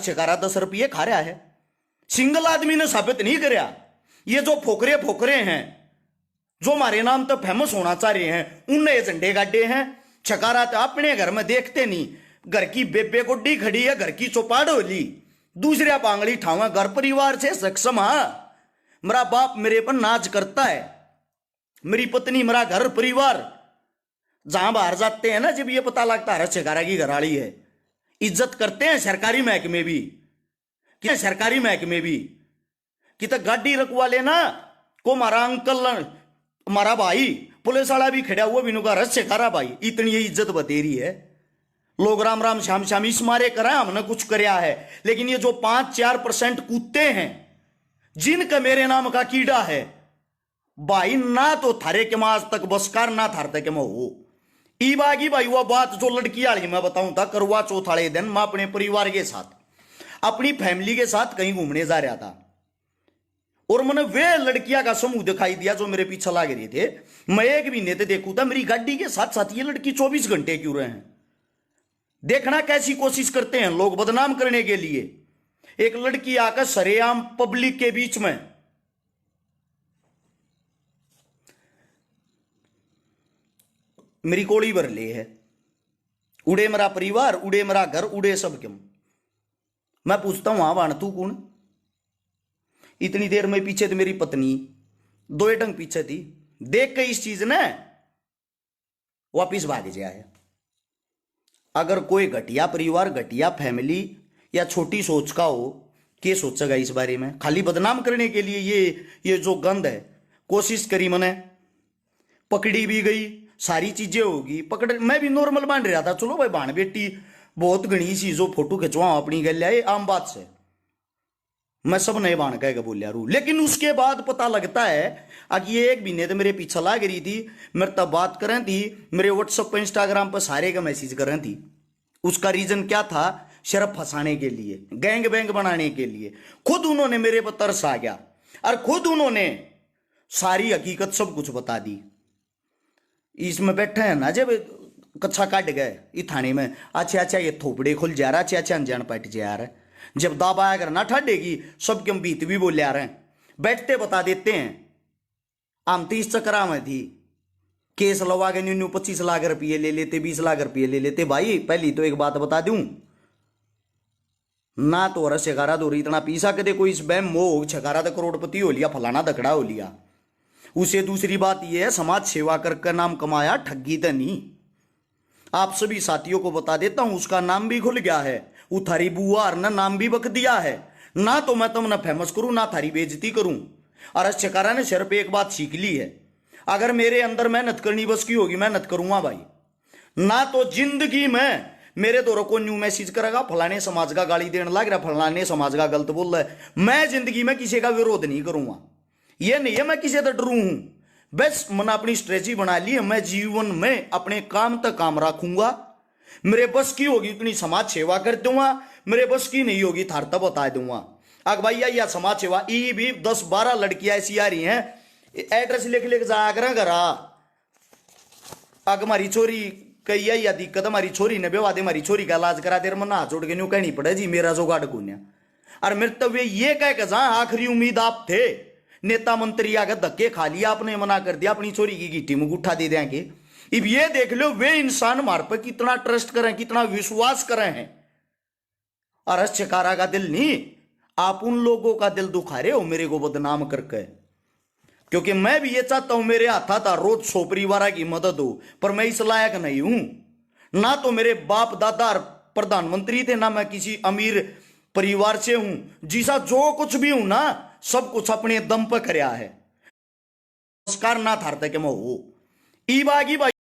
छिकारा 10 रुपये खा रहा है। सिंगल आदमी ने साबित नहीं करया। ये जो फोकरे फोकरे हैं जो हमारे नाम तो फेमस होना चाह रहे हैं, उनने झंडे गाड़े हैं। छकारा तो अपने घर में देखते नहीं, घर की बेबे गुड्डी खड़ी है, घर की चौपाड़ होली, दूसरे पांगड़ी ठावा, घर परिवार से सक्षम। मेरा बाप मेरे पर नाच करता है, मेरी पत्नी, मेरा घर परिवार। जहां बाहर जाते हैं ना, जब ये पता लगता है छकारा की घराड़ी है, इज्जत करते हैं सरकारी महकमे भी, क्या सरकारी महकमे भी कि तो गाड़ी रखवा लेना को मारा अंकल, हमारा भाई पुलिस वाला भी खड़ा हुआ बिनु का रस छकारा भाई, इतनी ये इज्जत बतेरी है। लोग राम राम श्याम श्याम इस मारे करा हमने कुछ करया है। लेकिन ये जो 5-4% कुत्ते हैं जिनका मेरे नाम का कीड़ा है भाई, ना तो थारे के माज तक बसकार, ना थारते के हो ई बागी भाई। वो बात जो लड़की वाली मैं बताऊं था, करवा चौथ वाले दिन मैं अपने परिवार के साथ, अपनी फैमिली के साथ कहीं घूमने जा रहा था और मैंने वे लड़कियां का समूह दिखाई दिया जो मेरे पीछे लग रहे थे। मैं एक महीने से देखू था, मेरी गाड़ी के साथ साथ ये लड़की 24 घंटे क्यों रहे हैं। देखना कैसी कोशिश करते हैं लोग बदनाम करने के लिए। एक लड़की आकर सरेआम पब्लिक के बीच में, मेरी कोड़ी भर ले है, उड़े मेरा परिवार, उड़े मेरा घर, उड़े सब क्यों। मैं पूछता हूं वाण तू कौन। इतनी देर में पीछे तो मेरी पत्नी 2 डंग पीछे थी, देख के इस चीज ने वापिस भाग जाए। अगर कोई घटिया परिवार, घटिया फैमिली या छोटी सोच का हो, क्या सोचेगा इस बारे में। खाली बदनाम करने के लिए ये जो गंद है, कोशिश करी मैंने, पकड़ी भी गई, सारी चीजें होगी, पकड़ मैं भी नॉर्मल मान रहा था, चलो भाई भाण बेटी बहुत घनी सी जो फोटो खिंचवा अपनी गल है, आम बात से मैं सब नए बाण कह बोलिया रू। लेकिन उसके बाद पता लगता है अब ये एक महीने तो मेरे पीछे लाग रही थी, मेरे तब बात कर रही थी, मेरे व्हाट्सएप पर इंस्टाग्राम पर सारे का मैसेज कर रही थी। उसका रीजन क्या था, शर्फ फंसाने के लिए, गैंग बैंग बनाने के लिए। खुद उन्होंने मेरे पर तरस आ गया और खुद उन्होंने सारी हकीकत सब कुछ बता दी। इसमें बैठे हैं ना, जब कच्छा काट गए इस थाने में, अच्छा अच्छा ये थोपड़े खुल जा रहा, अच्छा अच्छा अनजान पट जा रहा है। जब दाबा आकर ना ठंडेगी सब क्यों बीत भी बोले आ रहे हैं, बैठते बता देते हैं। आमती इस चक्रा में थी, केस लगा के न्यू 25 लाख रुपये ले लेते, 20 लाख रुपये ले लेते। भाई पहली तो एक बात बता दूं ना, तो रस छकारा दो इतना पी सकते कोई, इस बैम मोह छकारा तो करोड़पति हो लिया, फलाना दकड़ा हो लिया। उसे दूसरी बात यह है, समाज सेवा करके नाम कमाया, ठगी तो नहीं। आप सभी साथियों को बता देता हूं, उसका नाम भी खुल गया है, वो थारी बुआ ने नाम भी बक दिया है। ना तो मैं तुमने फेमस करूं, ना थारी बेइज्जती करूं। और छकारा ने सिर पे एक बात सीख ली है, अगर मेरे अंदर मेहनत करनी बस की होगी, मेहनत करूंगा भाई। ना तो जिंदगी में मेरे दौरों को न्यू मैसेज करेगा, फलाने समाज का गाली देने लग रहा, फलाने समाज का गलत बोल रहा है। मैं जिंदगी में किसी का विरोध नहीं करूंगा, यह नहीं है मैं किसी से डरू हूं। बस मैंने अपनी स्ट्रेटजी बना ली है, मैं जीवन में अपने काम तक काम रखूंगा। मेरे बस की होगी उतनी समाज सेवा कर दूंगा, मेरे बस की नहीं होगी थार तब बता दूंगा। अग भैया या समाज सेवा ई भी 10-12 लड़कियां ऐसी आ रही हैं, एड्रेस लिख लिख जाया करें घरा। अग हमारी छोरी कही या दिक्कत, हमारी छोरी ने बेवा दे, हमारी छोरी का इलाज करा दे, मना जोड़ के न्यू कहनी पड़े जी मेरा जो गाड़ गुन्या। और मेरे तब ये कह के जहां आखिरी उम्मीद आप थे, नेता मंत्री आगे धक्के खा लिया, आपने मना कर दिया, अपनी छोरी की गिट्टी में गुठा दे देंगे। अब ये देख लो वे इंसान हमारे पर कितना ट्रस्ट करें, कितना विश्वास करें हैं। और छकारा का दिल नहीं, आप उन लोगों का दिल दुखा रहे हो मेरे को बदनाम करके। क्योंकि मैं भी ये चाहता हूं मेरे हाथा था रोज 100 परिवार की मदद हो, पर मैं इस लायक नहीं हूं। ना तो मेरे बाप दादा प्रधानमंत्री थे, ना मैं किसी अमीर परिवार से हूं। जिसा जो कुछ भी हूं ना, सब कुछ अपने दम पर करया है। नमस्कार ना थारते के मैं हो ई बागी भाई।